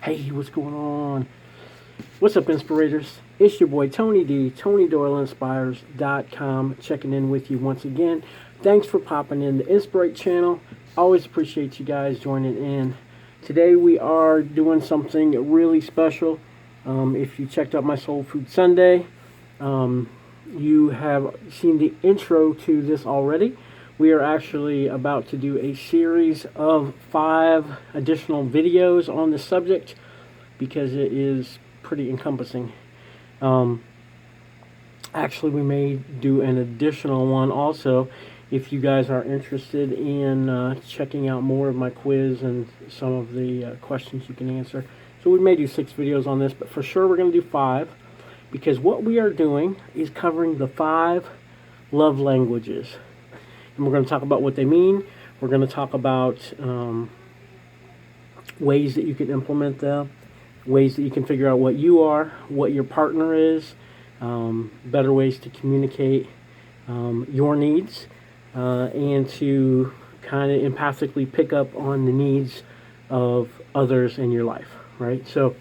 Hey, what's going on? What's up, Inspirators? It's your boy Tony D, TonyDoyleInspires.com, checking in with you once again. Thanks for popping in the Inspirate channel. Always appreciate you guys joining in. Today we are doing something really special. If you checked out my Soul Food Sunday, you have seen the intro to this already. We are actually about to do a series of 5 additional videos on the subject because it is pretty encompassing. Actually, we may do an additional one also if you guys are interested in checking out more of my quiz and some of the questions you can answer. So we may do 6 videos on this, but for sure we're going to do 5 because what we are doing is covering the 5 love languages. And we're going to talk about what they mean. We're going to talk about ways that you can implement them, ways that you can figure out what you are, what your partner is, better ways to communicate your needs, and to kind of empathically pick up on the needs of others in your life, right? So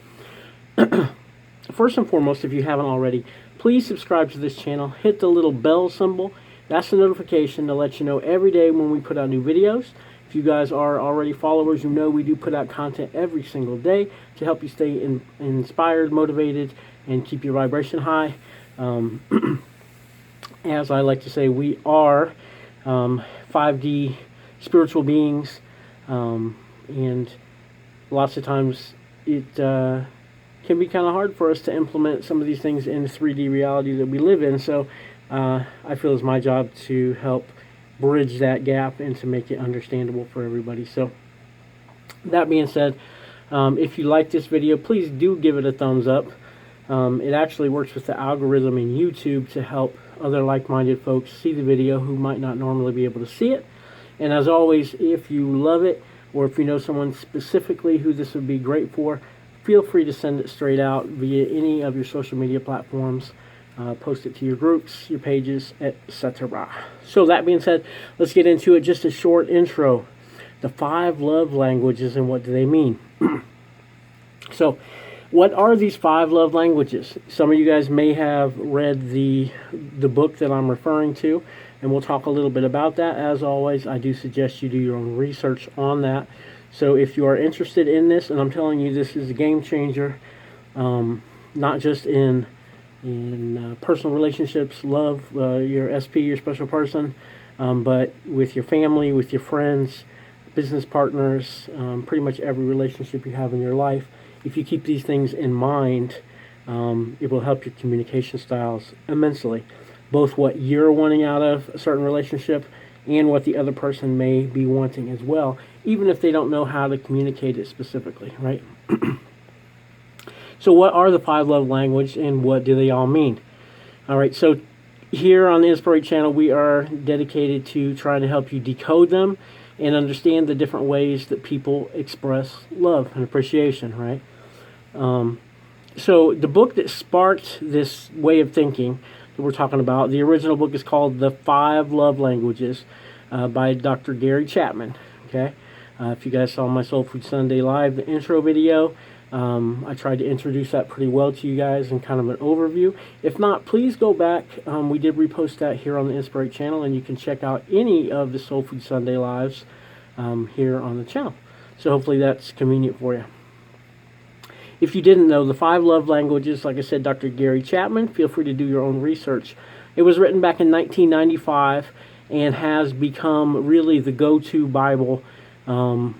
first and foremost, if you haven't already, please subscribe to this channel. Hit the little bell symbol. That's the notification to let you know every day when we put out new videos. If you guys are already followers, you know we do put out content every single day to help you stay inspired, motivated, and keep your vibration high. As I like to say, we are 5D spiritual beings, and lots of times it can be kind of hard for us to implement some of these things in the 3D reality that we live in. So I feel it's my job to help bridge that gap and to make it understandable for everybody. So that being said, if you like this video, please do give it a thumbs up. It actually works with the algorithm in YouTube to help other like-minded folks see the video who might not normally be able to see it. And as always, if you love it or if you know someone specifically who this would be great for, feel free to send it straight out via any of your social media platforms. Post it to your groups, your pages, etc. So that being said, let's get into it. Just a short intro. The 5 love languages and what do they mean? So what are these 5 love languages? Some of you guys may have read the book that I'm referring to, and we'll talk a little bit about that. As always, I do suggest you do your own research on that. So if you are interested in this, and I'm telling you this is a game changer, not just in personal relationships, love, your SP, your special person, but with your family, with your friends, business partners, pretty much every relationship you have in your life. If you keep these things in mind, it will help your communication styles immensely. Both what you're wanting out of a certain relationship and what the other person may be wanting as well, even if they don't know how to communicate it specifically, right? So what are the 5 love languages and what do they all mean? All right, so here on the Inspirate channel, we are dedicated to trying to help you decode them and understand the different ways that people express love and appreciation, right? So the book that sparked this way of thinking that we're talking about, the original book is called The 5 Love Languages by Dr. Gary Chapman, okay? If you guys saw my Soul Food Sunday Live, the intro video, I tried to introduce that pretty well to you guys in kind of an overview. If not, please go back. We did repost that here on the Inspirate channel, and you can check out any of the Soul Food Sunday Lives here on the channel. So hopefully that's convenient for you. If you didn't know, the 5 love languages, like I said, Dr. Gary Chapman, feel free to do your own research. It was written back in 1995 and has become really the go-to Bible and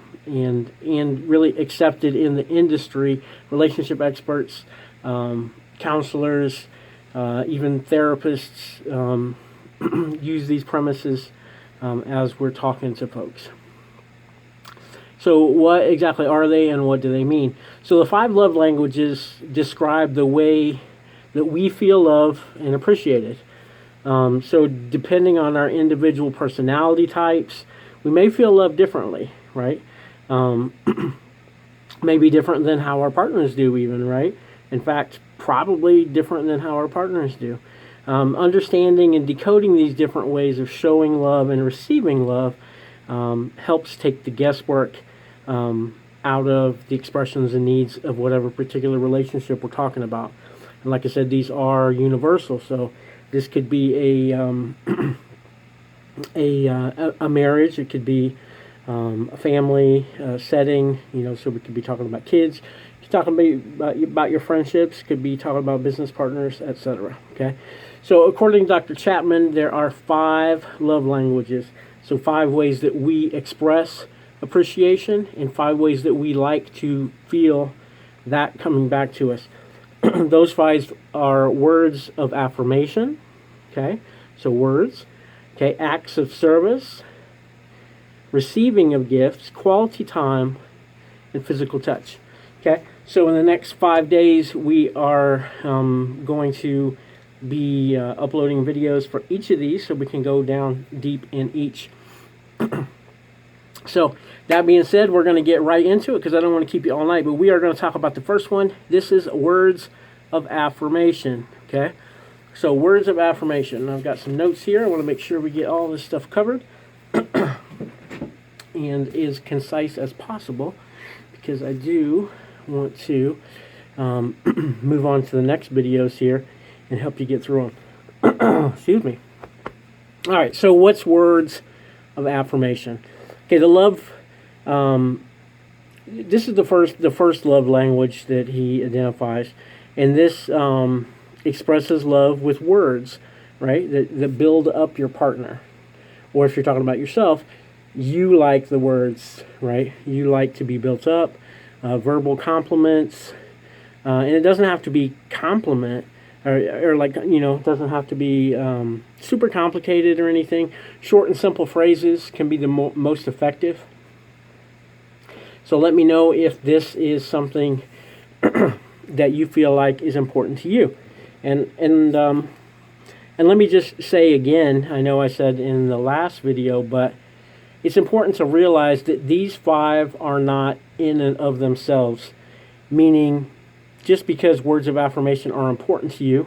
really accepted in the industry. Relationship experts, counselors, even therapists use these premises as we're talking to folks. So what exactly are they and what do they mean? So the 5 love languages describe the way that we feel love and appreciate it. So depending on our individual personality types, we may feel love differently, right? Maybe different than how our partners do even, right? In fact, probably different than how our partners do. Understanding and decoding these different ways of showing love and receiving love helps take the guesswork out of the expressions and needs of whatever particular relationship we're talking about. And like I said, these are universal. So this could be a marriage. It could be a family setting. So we could be talking about kids. Talking about your friendships, could be talking about business partners, etc. Okay, so according to Dr. Chapman, there are 5 love languages. So 5 ways that we express appreciation, and 5 ways that we like to feel that coming back to us. Those 5 are words of affirmation. Okay, so words. Okay, acts of service, receiving of gifts, quality time, and physical touch. Okay, so in the next 5 days, we are going to be uploading videos for each of these, so we can go down deep in each. So that being said, we're going to get right into it because I don't want to keep you all night, but we are going to talk about the first one. This is words of affirmation. Okay, so words of affirmation. I've got some notes here. I want to make sure we get all this stuff covered and as concise as possible, because I do want to move on to the next videos here and help you get through them. Excuse me. All right, so what's words of affirmation? Okay, the love. This is the first love language that he identifies, and this expresses love with words, right? That build up your partner, or if you're talking about yourself, you like the words, right? You like to be built up. Verbal compliments, and it doesn't have to be compliment, or like, it doesn't have to be super complicated or anything. Short and simple phrases can be the most effective. So let me know if this is something that you feel like is important to you. And let me just say again, I know I said in the last video, but it's important to realize that these 5 are not in and of themselves, meaning just because words of affirmation are important to you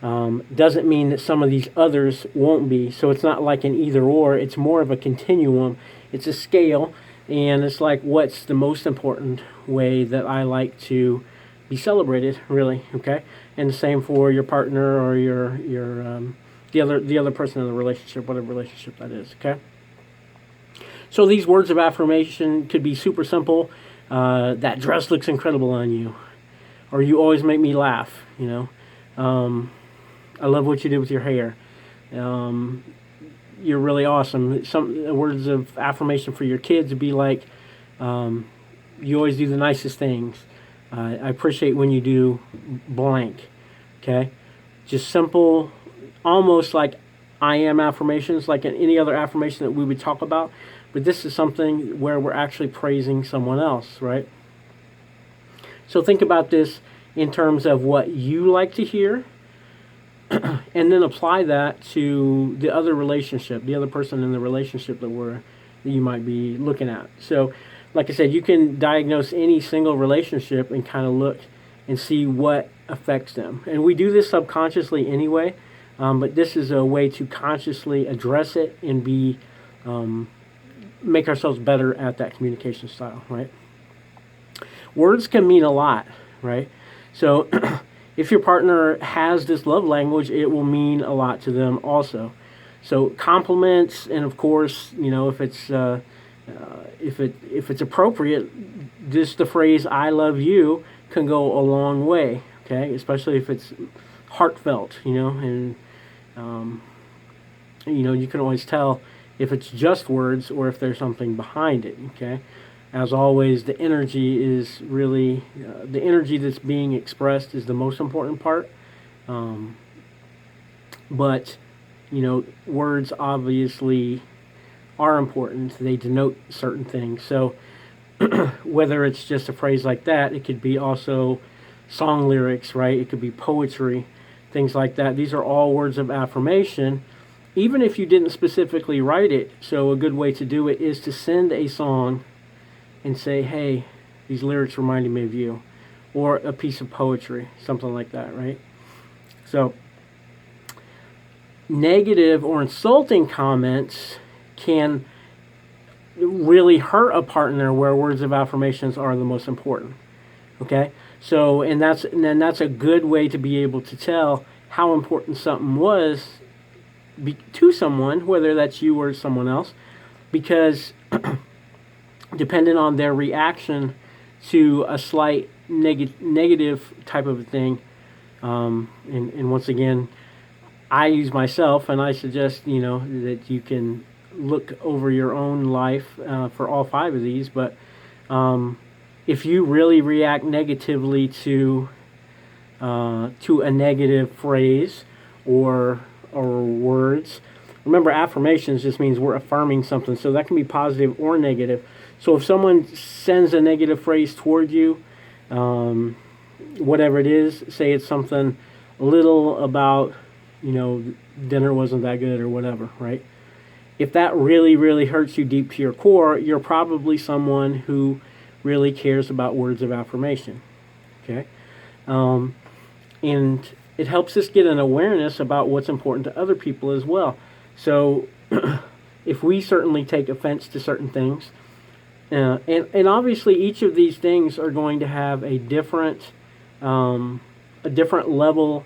doesn't mean that some of these others won't be. So it's not like an either or, it's more of a continuum. It's a scale, and it's like, what's the most important way that I like to be celebrated, really, okay? And the same for your partner or your the other person in the relationship, whatever relationship that is, okay? So these words of affirmation could be super simple. That dress looks incredible on you. Or you always make me laugh, I love what you did with your hair. You're really awesome. Some words of affirmation for your kids would be like, you always do the nicest things. I appreciate when you do blank. Okay? Just simple, almost like I am affirmations, like in any other affirmation that we would talk about. But this is something where we're actually praising someone else, right? So think about this in terms of what you like to hear, and then apply that to the other relationship, the other person in the relationship that you might be looking at. So, like I said, you can diagnose any single relationship and kind of look and see what affects them. And we do this subconsciously anyway, but this is a way to consciously address it and make ourselves better at that communication style, right? Words can mean a lot, right? So if your partner has this love language, it will mean a lot to them also. So compliments, and of course, if it's appropriate, just the phrase "I love you" can go a long way. Okay, especially if it's heartfelt, and you can always tell if it's just words or if there's something behind it. Okay, as always, the energy is really the energy that's being expressed is the most important part. But words obviously are important. They denote certain things. So whether it's just a phrase like that, it could be also song lyrics, right? It could be poetry, things like that. These are all words of affirmation, even if you didn't specifically write it. So a good way to do it is to send a song and say, hey, these lyrics reminded me of you, or a piece of poetry, something like that, right? So negative or insulting comments can really hurt a partner where words of affirmations are the most important. Okay, so and that's a good way to be able to tell how important something was to someone, whether that's you or someone else, because depending on their reaction to a slight negative type of a thing, and once again, I use myself, and I suggest that you can look over your own life for all 5 of these. But if you really react negatively to a negative phrase or words, remember affirmations just means we're affirming something, so that can be positive or negative. So if someone sends a negative phrase toward you, whatever it is, say it's something little about, dinner wasn't that good or whatever, right? If that really, really hurts you deep to your core, you're probably someone who really cares about words of affirmation, okay? And it helps us get an awareness about what's important to other people as well. So if we certainly take offense to certain things, and obviously each of these things are going to have a different level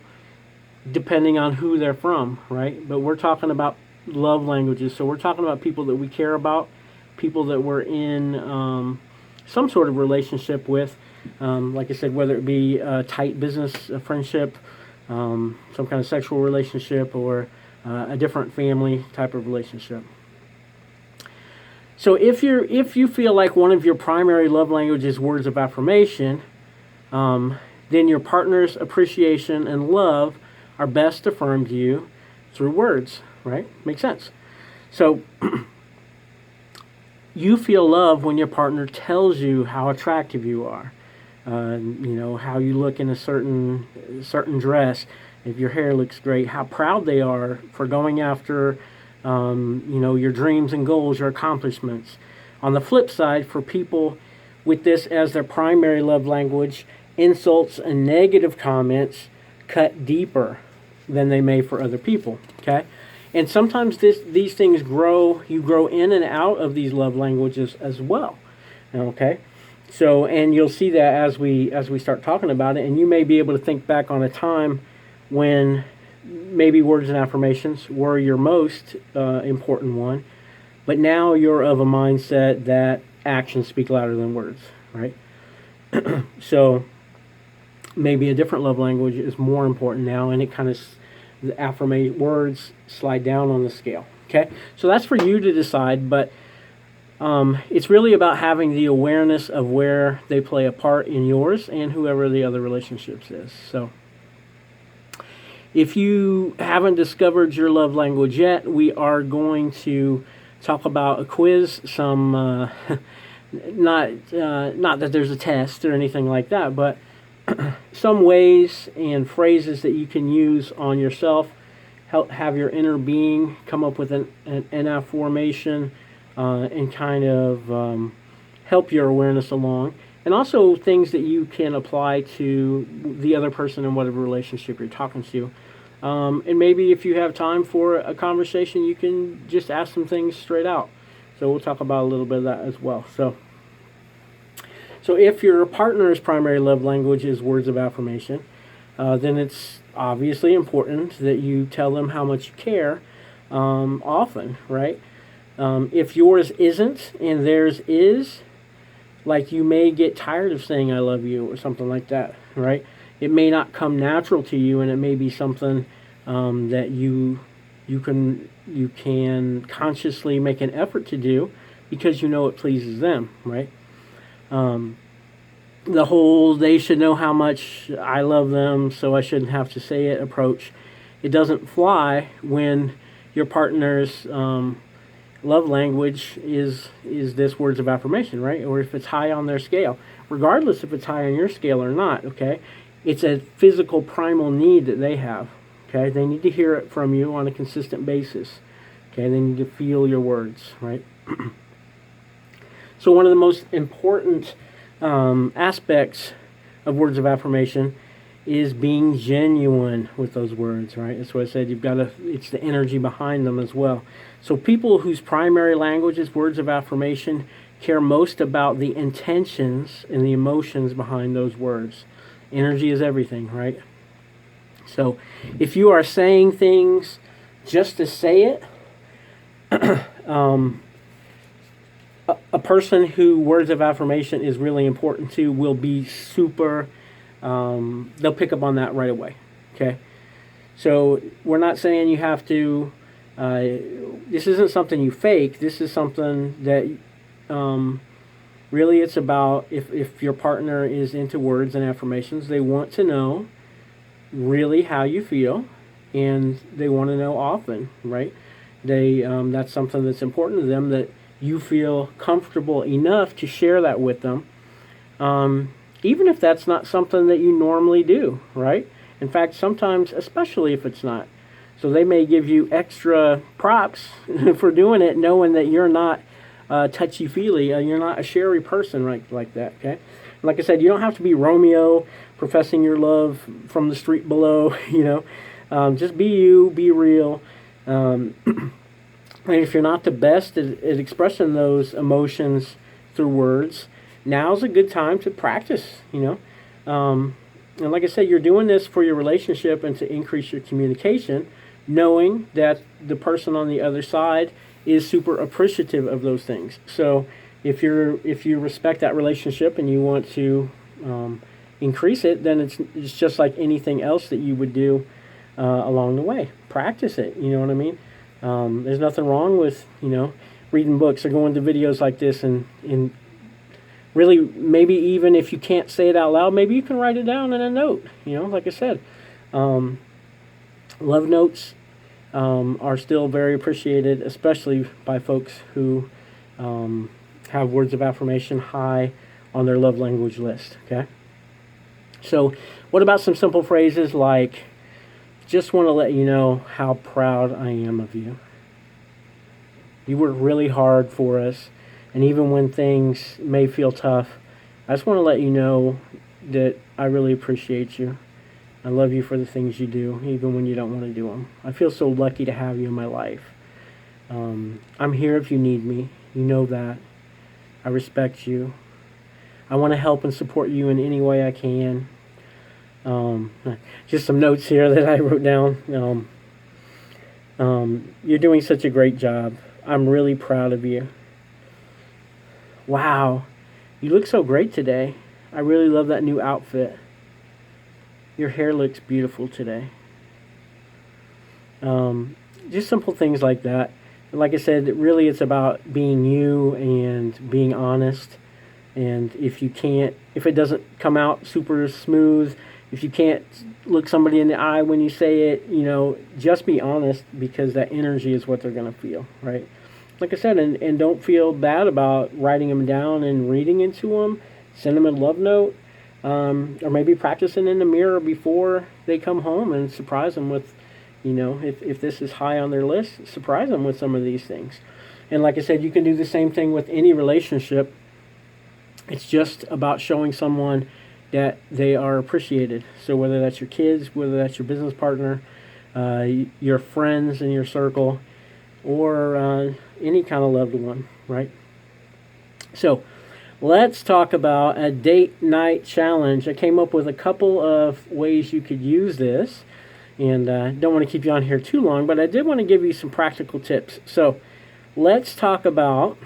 depending on who they're from, right? But we're talking about love languages, so we're talking about people that we care about, people that we're in some sort of relationship with, like I said, whether it be a tight business friendship, some kind of sexual relationship, or a different family type of relationship. So if you feel like one of your primary love languages is words of affirmation, then your partner's appreciation and love are best affirmed to you through words, right? Makes sense. So you feel love when your partner tells you how attractive you are, how you look in a certain dress, if your hair looks great, how proud they are for going after your dreams and goals, your accomplishments. On the flip side, for people with this as their primary love language, insults and negative comments cut deeper than they may for other people, okay? And sometimes these things grow, you grow in and out of these love languages as well, okay? So, and you'll see that as we start talking about it, and you may be able to think back on a time when maybe words and affirmations were your most important one, but now you're of a mindset that actions speak louder than words, right? So maybe a different love language is more important now, and it kind of the words slide down on the scale, okay? So that's for you to decide, but it's really about having the awareness of where they play a part in yours and whoever the other relationships is. So if you haven't discovered your love language yet, we are going to talk about a quiz, some not that there's a test or anything like that, but some ways and phrases that you can use on yourself, help have your inner being come up with an affirmation, and kind of help your awareness along, and also things that you can apply to the other person in whatever relationship you're talking to. And maybe if you have time for a conversation, you can just ask some things straight out. So we'll talk about a little bit of that as well. So if your partner's primary love language is words of affirmation, then it's obviously important that you tell them how much you care often, right? If yours isn't and theirs is, like you may get tired of saying I love you or something like that, right? It may not come natural to you, and it may be something that you can consciously make an effort to do because you know it pleases them, right? The whole they should know how much I love them, so I shouldn't have to say it approach, it doesn't fly when your partner's love language is this words of affirmation, right? Or if it's high on their scale, regardless if it's high on your scale or not, okay? It's a physical primal need that they have, okay? They need to hear it from you on a consistent basis, okay? They need to feel your words, right? So one of the most important aspects of words of affirmation is being genuine with those words, right? That's what I said. It's the energy behind them as well. So people whose primary language is words of affirmation care most about the intentions and the emotions behind those words. Energy is everything, right? So if you are saying things just to say it, a person who words of affirmation is really important to will be super, they'll pick up on that right away, okay? So we're not saying you have to, this isn't something you fake. This is something that really it's about if your partner is into words and affirmations, they want to know really how you feel, and they want to know often, right? That's something that's important to them, that you feel comfortable enough to share that with them, even if that's not something that you normally do, right? In fact, sometimes, especially if it's not. So they may give you extra props for doing it, knowing that you're not touchy-feely, you're not a sherry person like that, okay? Like I said, you don't have to be Romeo professing your love from the street below, just be you, be real. And if you're not the best at expressing those emotions through words, now's a good time to practice, And like I said, you're doing this for your relationship and to increase your communication, knowing that the person on the other side is super appreciative of those things. So if you respect that relationship and you want to increase it, then it's just like anything else that you would do along the way. Practice it, you know what I mean? There's nothing wrong with, reading books or going to videos like this and really, maybe even if you can't say it out loud, maybe you can write it down in a note, like I said. Love notes are still very appreciated, especially by folks who have words of affirmation high on their love language list, okay? So what about some simple phrases like, just want to let you know how proud I am of you. You work really hard for us, and even when things may feel tough, I just want to let you know that I really appreciate you. I love you for the things you do, even when you don't want to do them. I feel so lucky to have you in my life. I'm here if you need me. You know that. I respect you. I want to help and support you in any way I can. Just some notes here that I wrote down. You're doing such a great job. I'm really proud of you. Wow, you look so great today. I really love that new outfit. Your hair looks beautiful today. Just simple things like that. Like I said, really it's about being you and being honest. And if it doesn't come out super smooth, if you can't look somebody in the eye when you say it, just be honest, because that energy is what they're going to feel, right? Like I said, and don't feel bad about writing them down and reading into them. Send them a love note, or maybe practicing in the mirror before they come home and surprise them with, if this is high on their list, surprise them with some of these things. And like I said, you can do the same thing with any relationship. It's just about showing someone that they are appreciated. So whether that's your kids, whether that's your business partner, your friends in your circle, or any kind of loved one, right? So let's talk about a date night challenge. I came up with a couple of ways you could use this, and don't want to keep you on here too long, but I did want to give you some practical tips. So let's talk about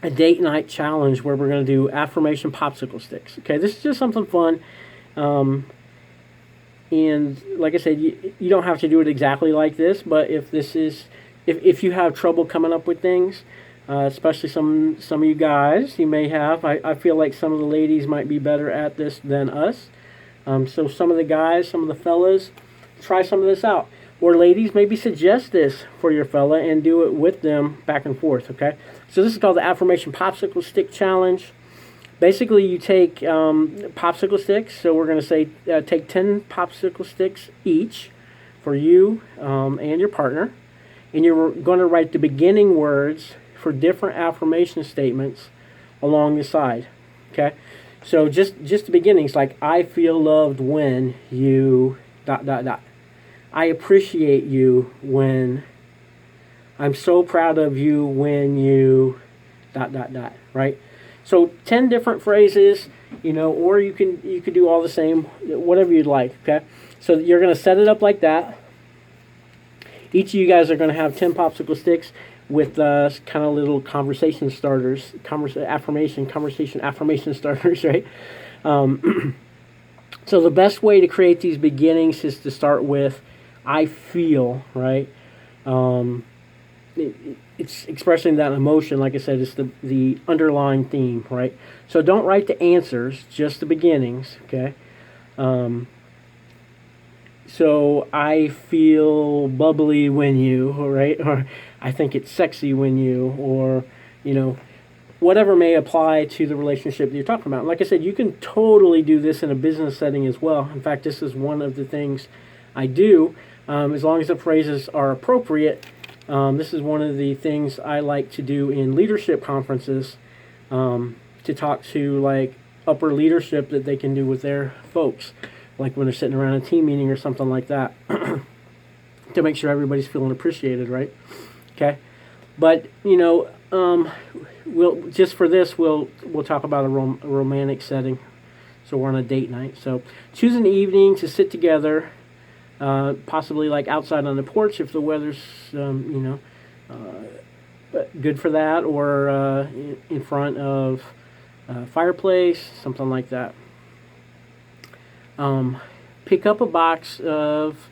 a date night challenge where we're going to do affirmation popsicle sticks. Okay, this is just something fun. And like I said, you don't have to do it exactly like this, but if you have trouble coming up with things, especially some of you guys, you may have. I feel like some of the ladies might be better at this than us. So some of the guys, some of the fellas, try some of this out. Or ladies, maybe suggest this for your fella and do it with them back and forth, okay? So this is called the Affirmation Popsicle Stick Challenge. Basically, you take popsicle sticks. So we're going to say take 10 popsicle sticks each for you and your partner. And you're going to write the beginning words for different affirmation statements along the side, okay? So just the beginnings, like I feel loved when you dot dot dot. I appreciate you when. I'm so proud of you when you dot dot dot, right? So 10 different phrases, or you could do all the same, whatever you'd like, okay? So you're going to set it up like that. Each of you guys are going to have 10 popsicle sticks with kind of little conversation starters, conversation affirmation starters, right? So the best way to create these beginnings is to start with I feel, right? It's expressing that emotion. Like I said, it's the underlying theme, right? So don't write the answers, just the beginnings, okay? So I feel bubbly when you, right? Or I think it's sexy when you, or, whatever may apply to the relationship that you're talking about. Like I said, you can totally do this in a business setting as well. In fact, this is one of the things I do, as long as the phrases are appropriate. This is one of the things I like to do in leadership conferences, to talk to like upper leadership that they can do with their folks, like when they're sitting around a team meeting or something like that, to make sure everybody's feeling appreciated, right? Okay, but we'll just for this we'll talk about a romantic setting. So we're on a date night. So choose an evening to sit together. Possibly like outside on the porch if the weather's, good for that, or in front of a fireplace, something like that. Pick up a box of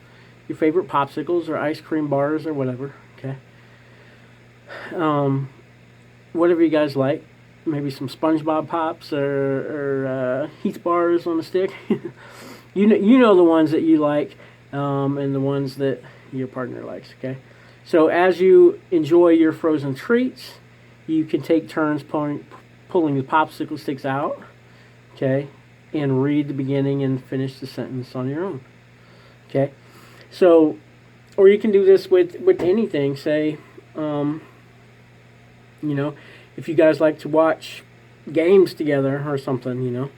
your favorite popsicles or ice cream bars or whatever, okay? Whatever you guys like. Maybe some SpongeBob Pops or Heath bars on a stick. you know the ones that you like. And the ones that your partner likes, okay? So as you enjoy your frozen treats, you can take turns pulling the popsicle sticks out, okay? And read the beginning and finish the sentence on your own, okay? So, or you can do this with anything. Say, if you guys like to watch games together or something,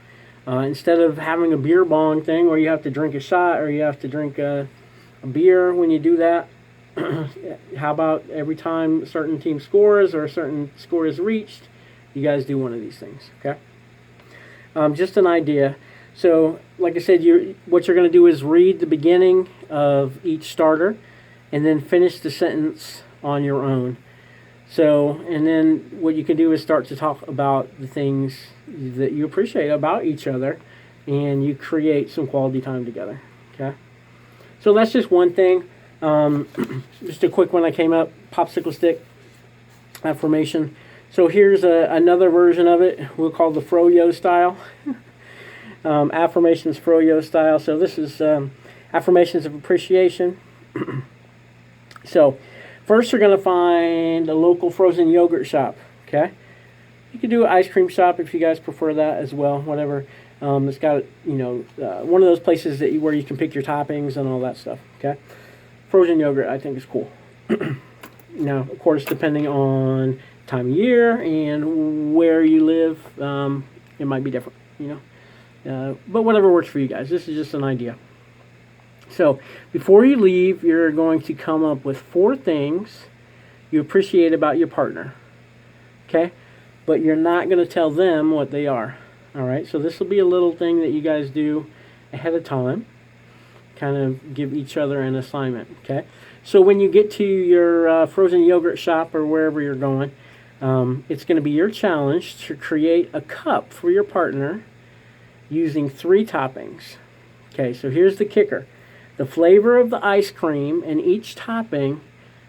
instead of having a beer bong thing where you have to drink a shot or you have to drink a beer when you do that, how about every time a certain team scores or a certain score is reached, you guys do one of these things, okay? Just an idea. So, like I said, what you're going to do is read the beginning of each starter and then finish the sentence on your own. So, and then what you can do is start to talk about the things that you appreciate about each other, and you create some quality time together, okay? So that's just one thing. Just a quick one I came up, popsicle stick affirmation. So here's another version of it. We'll call the froyo style. Affirmations froyo style. So this is affirmations of appreciation. So first you're going to find a local frozen yogurt shop, okay? You can do an ice cream shop if you guys prefer that as well, whatever. It's got, one of those places where you can pick your toppings and all that stuff, okay? Frozen yogurt, I think, is cool. Now, of course, depending on time of year and where you live, it might be different, but whatever works for you guys. This is just an idea. So, before you leave, you're going to come up with 4 things you appreciate about your partner, okay? But you're not going to tell them what they are, all right? So this will be a little thing that you guys do ahead of time, kind of give each other an assignment, okay? So when you get to your frozen yogurt shop or wherever you're going, it's going to be your challenge to create a cup for your partner using 3 toppings. Okay, so here's the kicker. The flavor of the ice cream and each topping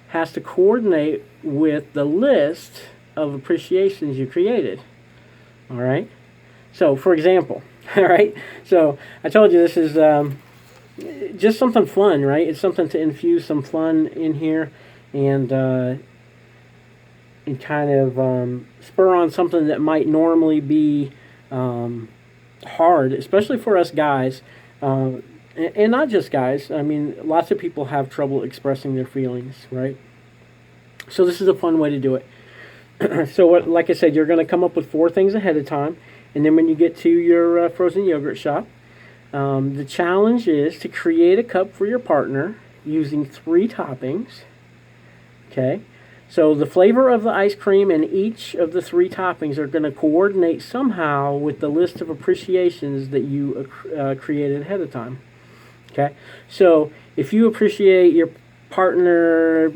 has to coordinate with the list of appreciations you created. All right? So, for example, all right? So, I told you this is just something fun, right? It's something to infuse some fun in here and kind of spur on something that might normally be hard, especially for us guys. And not just guys. I mean, lots of people have trouble expressing their feelings, right? So this is a fun way to do it. So like I said, you're going to come up with 4 things ahead of time, And then when you get to your frozen yogurt shop, the challenge is to create a cup for your partner using 3 toppings. Okay, so the flavor of the ice cream and each of the 3 toppings are going to coordinate somehow with the list of appreciations that you created ahead of time. Okay, so if you appreciate your partner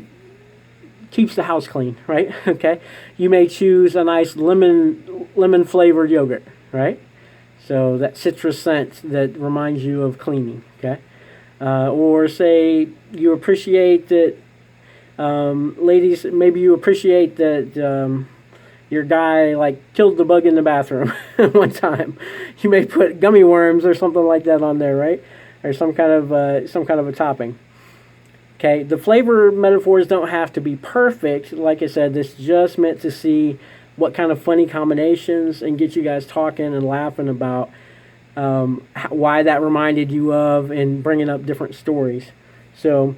keeps the house clean, right? Okay, you may choose a nice lemon flavored yogurt, right? So that citrus scent that reminds you of cleaning. Okay, or say you appreciate that, ladies, maybe you appreciate that your guy like killed the bug in the bathroom one time. You may put gummy worms or something like that on there, right? Or some kind of a topping. Okay, the flavor metaphors don't have to be perfect. Like I said, this is just meant to see what kind of funny combinations and get you guys talking and laughing about why that reminded you of and bringing up different stories. So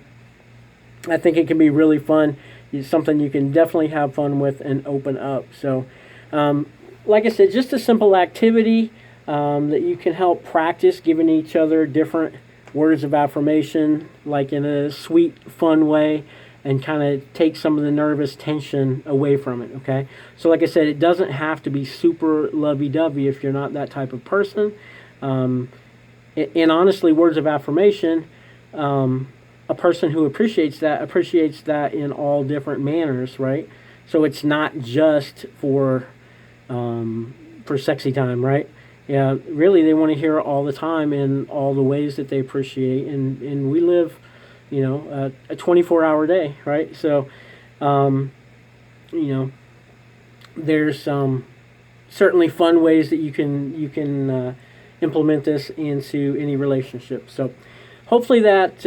I think it can be really fun. It's something you can definitely have fun with and open up. So like I said, just a simple activity that you can help practice giving each other different words of affirmation, like in a sweet, fun way, and kind of take some of the nervous tension away from it, okay? So like I said, it doesn't have to be super lovey-dovey if you're not that type of person. And honestly, words of affirmation, a person who appreciates that in all different manners, right? So it's not just for sexy time, right? Yeah, really, they want to hear it all the time in all the ways that they appreciate. And we live, a 24-hour day, right? So, there's certainly fun ways that you can implement this into any relationship. So, hopefully that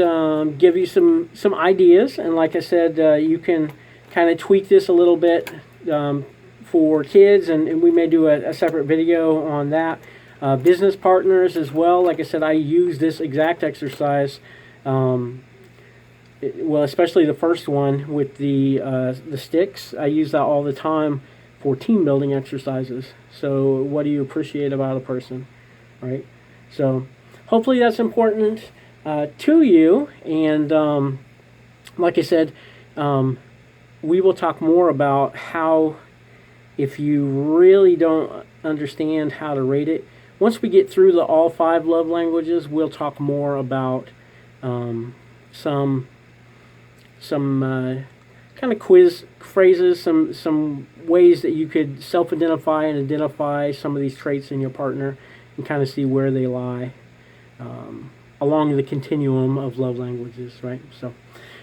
give you some ideas. And like I said, you can kind of tweak this a little bit for kids, and we may do a separate video on that. Business partners as well. Like I said, I use this exact exercise, especially the first one with the sticks. I use that all the time for team building exercises. So what do you appreciate about a person, right? So hopefully that's important to you. And like I said, we will talk more about how, if you really don't understand how to rate it, once we get through all 5 love languages, we'll talk more about some kind of quiz phrases, some ways that you could self-identify and identify some of these traits in your partner and kind of see where they lie along the continuum of love languages, right? So,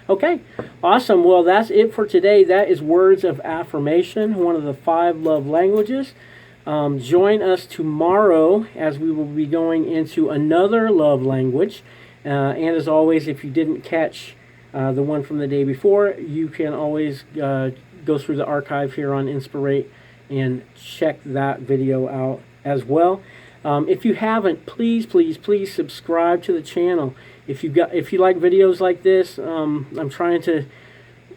okay, awesome. Well, that's it for today. That is words of affirmation, one of the 5 love languages. Join us tomorrow as we will be going into another love language. And as always, if you didn't catch the one from the day before, you can always go through the archive here on Inspirate and check that video out as well. If you haven't, please subscribe to the channel. If you like videos like this, I'm trying to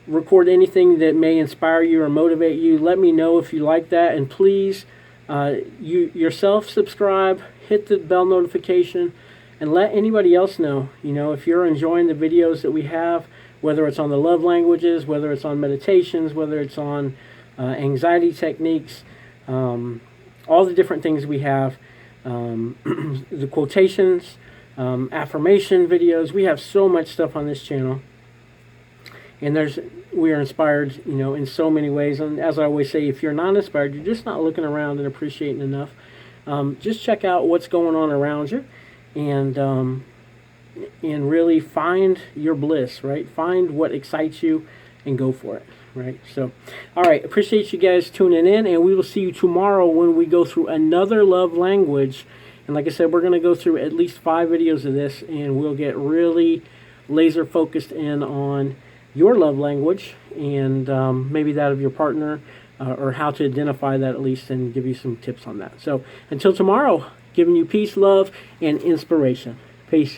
record anything that may inspire you or motivate you. Let me know if you like that, and please you yourself subscribe, hit the bell notification, and let anybody else know. If you're enjoying the videos that we have, whether it's on the love languages, whether it's on meditations, whether it's on anxiety techniques, all the different things we have, the quotations, affirmation videos. We have so much stuff on this channel, and we are inspired, in so many ways. And as I always say, if you're not inspired, you're just not looking around and appreciating enough. Just check out what's going on around you, and really find your bliss, right? Find what excites you and go for it, right? So, all right, appreciate you guys tuning in, and we will see you tomorrow when we go through another love language. And like I said, we're going to go through at least 5 videos of this, and we'll get really laser focused in on your love language and maybe that of your partner, or how to identify that at least, and give you some tips on that. So until tomorrow, giving you peace, love, and inspiration. Peace.